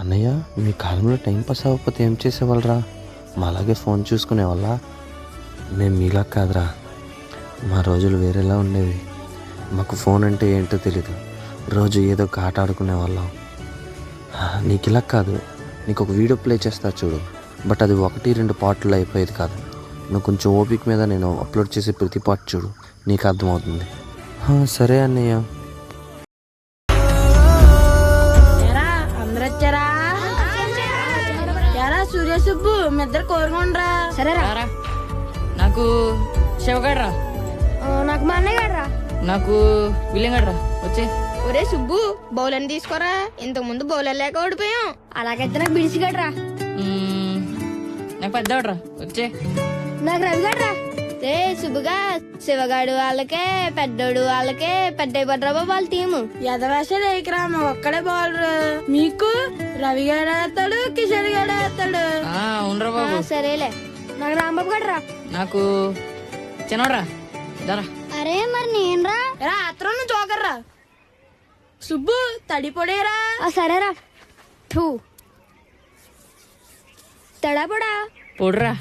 అన్నయ్య, మీ కాలంలో టైంపాస్ అవ్వకపోతే ఏం చేసేవాళ్ళరా? మా అలాగే ఫోన్ చూసుకునేవాళ్ళ? మేము మీలా కాదురా, మా రోజులు వేరేలా ఉండేవి. మాకు ఫోన్ అంటే ఏంటో తెలీదు, రోజు ఏదో ఒక ఆట ఆడుకునే వాళ్ళం. నీకు ఇలా కాదు, నీకు ఒక వీడియో ప్లే చేస్తా చూడు. బట్ అది 1-2 పార్ట్లు అయిపోయేది కాదు. నువ్వు కొంచెం ఓపిక మీద నేను అప్లోడ్ చేసే ప్రతి పార్ట్ చూడు, నీకు అర్థమవుతుంది. సరే అన్నయ్య. సూర్య సుబ్బు మీ ఇద్దరు కోరుకోండ్రా. సరే రా. నాకు శివగాడ్రా. నాకు మా అన్నయ్యగాడ్రా. నాకు విలియంగాడ్రా. వచ్చే. ఒరే సుబ్బు, బౌలని తీసుకోరా, ఇంతకు ముందు బౌలర్ లేక ఓడిపోయాం. అలాగైతే నాకు బిడిసిగడ్రా. నాకు పెద్దవాడ్రా. వచ్చే. నాకు రవిగడ్రా. రే సుబ్బుగా, శివగాడు వాళ్ళకే, పెద్దోడు వాళ్ళకే, పెద్ద పడ్రా వాళ్ళ టీము. ఎదవేషాలు ఏకరా, మా ఒక్కడే బౌలర్. మీకు రవి గారు వేస్తాడు, కిషోర్ గారు వేస్తాడు. ఉండరా బాబు. సరేలే. నాకు రాంబాబు గడ్రా. నాకు చిన్నోడ్రా. దరా. అరే మరి నేనరా. అత్రం జోకర్రా. సుబ్బు తడిపొడేరా. సరేరా. తడా పొడా పొడరా.